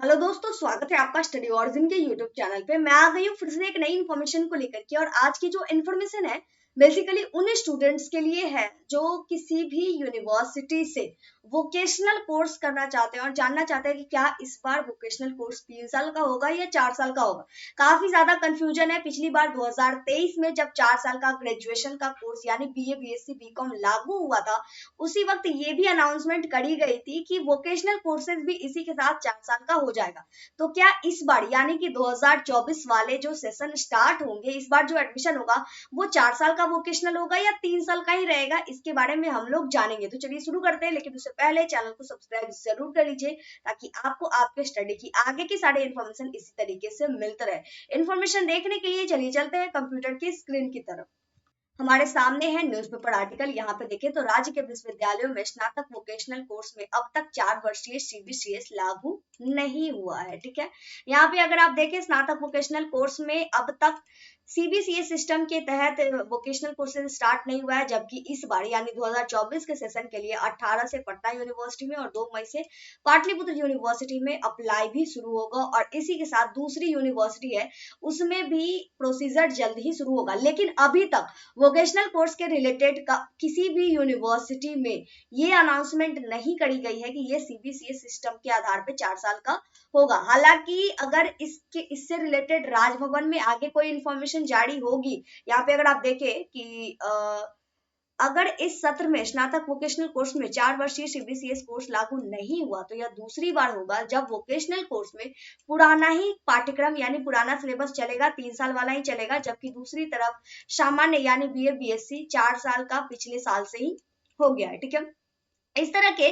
Hello दोस्तों, स्वागत है आपका स्टडी ऑरिजिन के यूट्यूब चैनल पे। मैं आ गई हूँ फिर से एक नई इन्फॉर्मेशन को लेकर के। और आज की जो इन्फॉर्मेशन है बेसिकली उन स्टूडेंट्स के लिए है जो किसी भी यूनिवर्सिटी से वोकेशनल कोर्स करना चाहते हैं और जानना चाहते हैं कि क्या इस बार वोकेशनल कोर्स 3 साल का होगा या 4 साल का होगा। काफी ज्यादा कंफ्यूजन है। पिछली बार 2023 में जब 4 साल का ग्रेजुएशन का कोर्स यानी बीए बीएससी बीकॉम लागू हुआ था, उसी वक्त ये भी अनाउंसमेंट करी गई थी कि वोकेशनल कोर्सेज भी इसी के साथ 4 साल का हो जाएगा। तो क्या इस बार यानी कि 2024 वाले जो सेशन स्टार्ट होंगे, इस बार जो एडमिशन होगा वो 4 साल का वोकेशनल होगा या 3 साल का ही रहेगा, इसके बारे में हम लोग जानेंगे। तो चलिए शुरू करते हैं, लेकिन उससे पहले चैनल को सब्सक्राइब जरूर कर लीजिए ताकि आपको आपके स्टडी की आगे की सारी इन्फॉर्मेशन इसी तरीके से मिलते रहे। इन्फॉर्मेशन देखने के लिए चलिए चलते हैं कंप्यूटर की स्क्रीन की तरफ। हमारे सामने है न्यूज़पेपर आर्टिकल। यहाँ पे देखें तो राज्य के विश्वविद्यालयों में स्नातक वोकेशनल कोर्स में अब तक 4 वर्षीय सीबीसीएस लागू नहीं हुआ है। ठीक है, यहाँ पे अगर आप देखें स्नातक वोकेशनल कोर्स में अब तक सीबीसीएस सिस्टम के तहत वोकेशनल कोर्सेज स्टार्ट नहीं हुआ है, जबकि इस बार यानी 2024 के सेशन के लिए 18 से पटना यूनिवर्सिटी में और 2 मई से पाटलिपुत्र यूनिवर्सिटी में अप्लाई भी शुरू होगा। और इसी के साथ दूसरी यूनिवर्सिटी है उसमें भी प्रोसीजर जल्द ही शुरू होगा। लेकिन अभी तक वोकेशनल कोर्स के रिलेटेड किसी भी यूनिवर्सिटी में ये अनाउंसमेंट नहीं करी गई है कि ये सीबीसीएस सिस्टम के आधार पे 4 साल का होगा। हालांकि अगर इससे रिलेटेड राजभवन में आगे कोई इंफॉर्मेशन जारी होगी, यहाँ पे अगर आप देखें कि अगर इस सत्र में स्नातक वोकेशनल कोर्स में 4 वर्षीय सीबीसीएस कोर्स लागू नहीं हुआ तो यह दूसरी बार होगा जब वोकेशनल कोर्स में पुराना ही पाठ्यक्रम यानी पुराना सिलेबस चलेगा, 3 साल वाला ही चलेगा। जबकि दूसरी तरफ सामान्य यानी बीए बीएससी 4 साल का पिछले साल से ही हो गया है। ठीक है, इस तरह के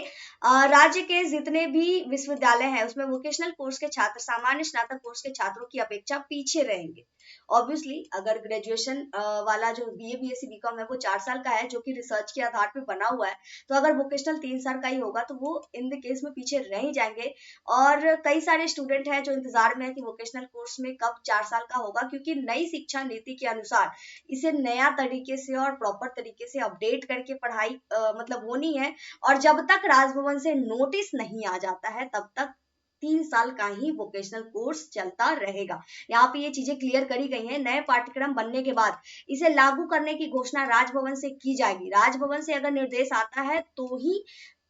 राज्य के जितने भी विश्वविद्यालय हैं उसमें वोकेशनल कोर्स के छात्र सामान्य स्नातक कोर्स के छात्रों की अपेक्षा पीछे रहेंगे। ऑब्वियसली अगर ग्रेजुएशन वाला जो बीए बीएससी बीकॉम है वो 4 साल का है जो कि रिसर्च के आधार पे बना हुआ है, तो अगर वोकेशनल 3 साल का ही होगा तो वो इन द केस में पीछे रह ही जाएंगे। और कई सारे स्टूडेंट हैं जो इंतजार में है कि वोकेशनल कोर्स में कब 4 साल का होगा, क्योंकि नई शिक्षा नीति के अनुसार इसे नया तरीके से और प्रॉपर तरीके से अपडेट करके पढ़ाई मतलब होनी है। और जब तक राजभवन से नोटिस नहीं आ जाता है तब तक 3 साल का ही वोकेशनल कोर्स चलता रहेगा। यहाँ पे ये चीजें क्लियर करी गई हैं। नए पाठ्यक्रम बनने के बाद इसे लागू करने की घोषणा राजभवन से की जाएगी। राजभवन से अगर निर्देश आता है तो ही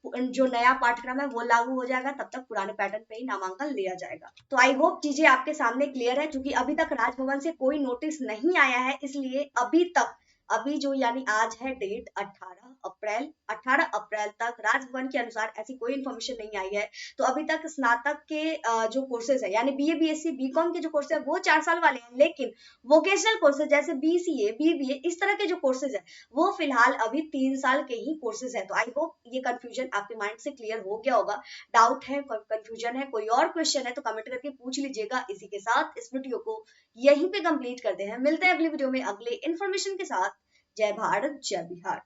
जो नया पाठ्यक्रम है वो लागू हो जाएगा, तब तक पुराने पैटर्न पे ही नामांकन लिया जाएगा। तो आई होप चीजें आपके सामने क्लियर है। क्योंकि अभी तक राजभवन से कोई नोटिस नहीं आया है, इसलिए अभी जो यानी आज है डेट 18 अप्रैल तक राजभवन के अनुसार ऐसी कोई इन्फॉर्मेशन नहीं आई है। तो अभी तक स्नातक के जो कोर्सेज है यानी बीए बीएससी बीकॉम के जो कोर्सेज है वो 4 साल वाले हैं, लेकिन वोकेशनल कोर्सेज जैसे बीसीए बीबीए इस तरह के जो कोर्सेज है वो फिलहाल अभी 3 साल के ही कोर्सेज है। तो आई होप ये कंफ्यूजन आपके माइंड से क्लियर हो गया होगा। डाउट है, कंफ्यूजन है, कोई और क्वेश्चन है तो कमेंट करके पूछ लीजिएगा। इसी के साथ इस वीडियो को यहीं पे कंप्लीट करते हैं। मिलते हैं अगली वीडियो में अगले इन्फॉर्मेशन के साथ। जय भारत जय बिहार।